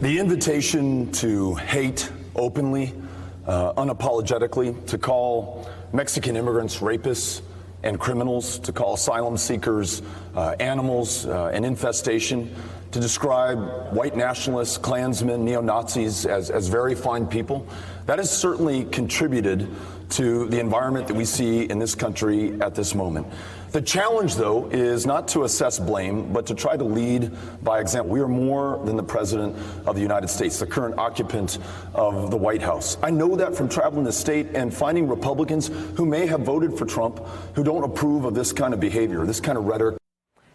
The invitation to hate openly, unapologetically, to call Mexican immigrants rapists and criminals, to call asylum seekers animals, an infestation, to describe white nationalists, Klansmen, neo-Nazis as very fine people, that has certainly contributed to the environment that we see in this country at this moment. The challenge, though, is not to assess blame, but to try to lead by example. We are more than the President of the United States, the current occupant of the White House. I know that from traveling the state and finding Republicans who may have voted for Trump who don't approve of this kind of behavior, this kind of rhetoric.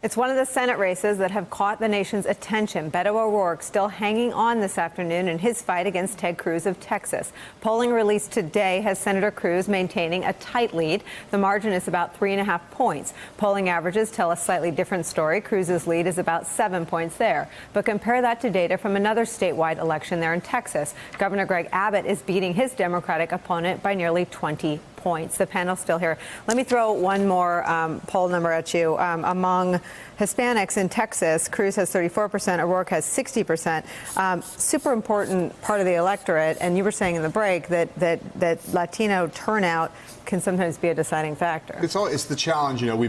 It's one of the Senate races that have caught the nation's attention. Beto O'Rourke still hanging on this afternoon in his fight against Ted Cruz of Texas. Polling released today has Senator Cruz maintaining a tight lead. The margin is about 3.5 points. Polling averages tell a slightly different story. Cruz's lead is about 7 points there. But compare that to data from another statewide election there in Texas. Governor Greg Abbott is beating his Democratic opponent by nearly 20 points. The panel's still here. Let me throw one more poll number at you. Among Hispanics in Texas, Cruz has 34%, O'Rourke has 60%. Super important part of the electorate, and you were saying in the break that Latino turnout can sometimes be a deciding factor. It's the challenge. You know,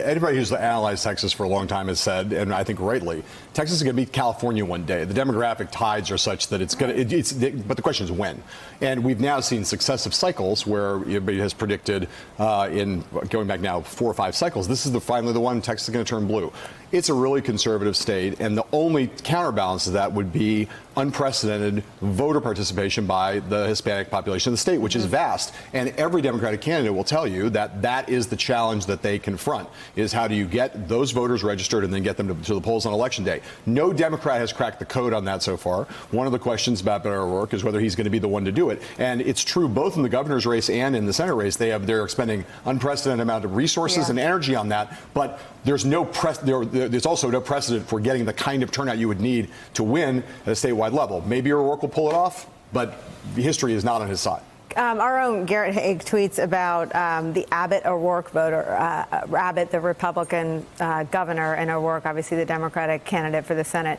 anybody who's analyzed Texas for a long time has said, and I think rightly, Texas is going to beat California one day. The demographic tides are such that it's going to. But the question is when. And we've now seen successive cycles where everybody has predicted, in going back now 4 or 5 cycles, this is finally the one Texas is going to turn blue. It's a really conservative state, and the only counterbalance to that would be unprecedented voter participation by the Hispanic population of the state, which is vast. And every Democratic candidate will tell you that that is the challenge that they confront, is how do you get those voters registered and then get them to the polls on Election Day. No Democrat has cracked the code on that so far. One of the questions about Beto O'Rourke is whether he's going to be the one to do it. And it's true both in the governor's race and in the Senate race. They're expending unprecedented amount of resources and energy on that, but there's also no precedent for getting the kind of turnout you would need to win at a statewide level. Maybe O'Rourke will pull it off, but history is not on his side. Our own Garrett Haig tweets about the Abbott O'Rourke voter, Abbott, the Republican governor, and O'Rourke, obviously the Democratic candidate for the Senate.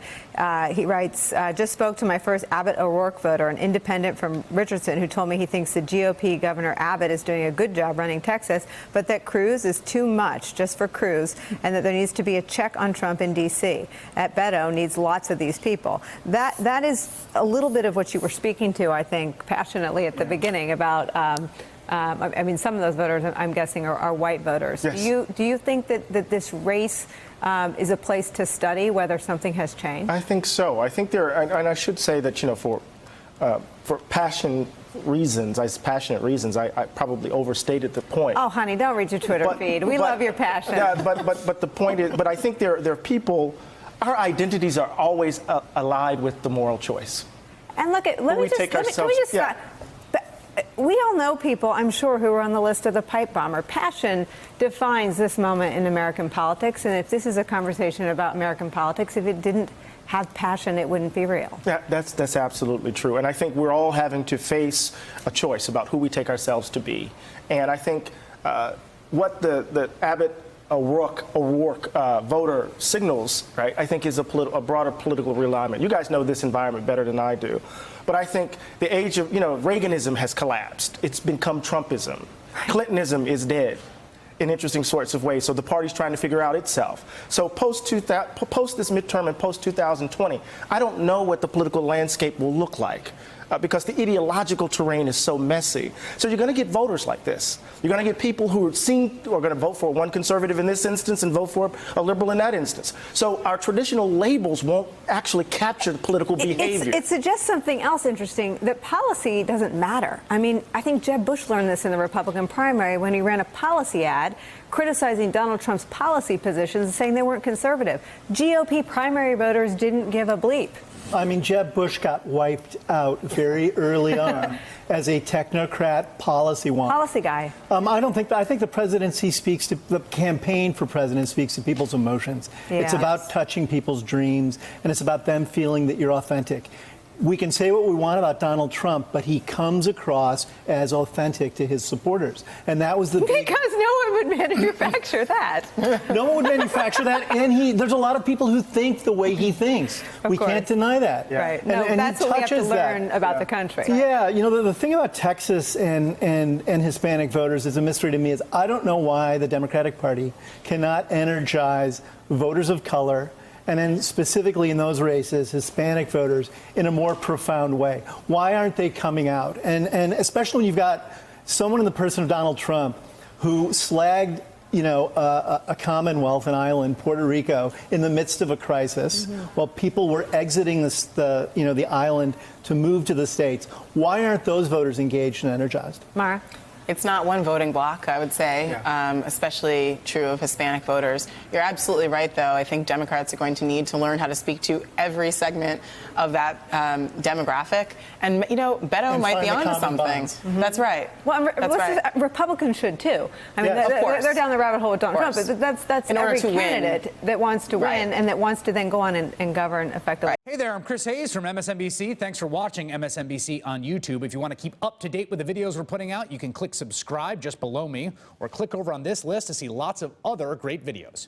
He writes, just spoke to my first Abbott O'Rourke voter, an independent from Richardson, who told me he thinks the GOP Governor Abbott is doing a good job running Texas, but that Cruz is too much just for Cruz, and that there needs to be a check on Trump in D.C. At Beto needs lots of these people. That is a little bit of what you were speaking to, I think, passionately at the beginning. About, I mean, some of those voters, I'm guessing, are white voters. Yes. Do you think that this race is a place to study whether something has changed? I think so. I think and I should say that, you know, for passionate reasons, I probably overstated the point. Oh, honey, don't read your Twitter feed. We love your passion. Yeah, but the point is, I think there are people. Our identities are always allied with the moral choice. And look at let me just stop. We all know people, I'm sure, who are on the list of the pipe bomber. Passion defines this moment in American politics, and if this is a conversation about American politics, if it didn't have passion, it wouldn't be real. Yeah, that's absolutely true. And I think we're all having to face a choice about who we take ourselves to be. And I think what the Abbott O'Rourke voter signals, right, I think is a broader political realignment. You guys know this environment better than I do. But I think the age of, Reaganism has collapsed. It's become Trumpism. Clintonism is dead in interesting sorts of ways. So the party's trying to figure out itself. So post this midterm and post 2020, I don't know what the political landscape will look like. Because the ideological terrain is so messy. So you're going to get voters like this. You're going to get people who are going to vote for one conservative in this instance and vote for a liberal in that instance. So our traditional labels won't actually capture the political behavior. It suggests something else interesting, that policy doesn't matter. I mean, I think Jeb Bush learned this in the Republican primary when he ran a policy ad criticizing Donald Trump's policy positions and saying they weren't conservative. GOP primary voters didn't give a bleep. I mean, Jeb Bush got wiped out very early on as a technocrat policy wonk. Policy guy. I think the presidency speaks to, the campaign for president speaks to people's emotions. Yes. It's about touching people's dreams, and it's about them feeling that you're authentic. We can say what we want about Donald Trump, but he comes across as authentic to his supporters. And that was the Because no one would manufacture that. No one would manufacture that, and there's a lot of people who think the way he thinks. We course. can't deny that. Right. And- No, and he that's what we have to touches that. learn about the country. Yeah, you know, the thing about Texas and Hispanic voters is a mystery to me is I don't know why the Democratic Party cannot energize voters of color, and then specifically in those races, Hispanic voters, in a more profound way. Why aren't they coming out? And especially when you've got someone in the person of Donald Trump who slagged, you know, a Commonwealth, an island, Puerto Rico, in the midst of a crisis, while people were exiting the island to move to the States. Why aren't those voters engaged and energized? Mara? It's not one voting bloc, I would say, especially true of Hispanic voters. You're absolutely right, though. I think Democrats are going to need to learn how to speak to every segment of that demographic. And, you know, Beto And might find be the onto common something. bonds. That's right. Well, That's right. Republicans should too. I mean, Yeah, of course. they're down the rabbit hole with Donald Trump, Of course. but that's In order every to win. candidate that wants to Right. win and that wants to then go on and govern effectively. Hey there, I'm Chris Hayes from MSNBC. Thanks for watching MSNBC on YouTube. If you want to keep up to date with the videos we're putting out, you can click subscribe just below me or click over on this list to see lots of other great videos.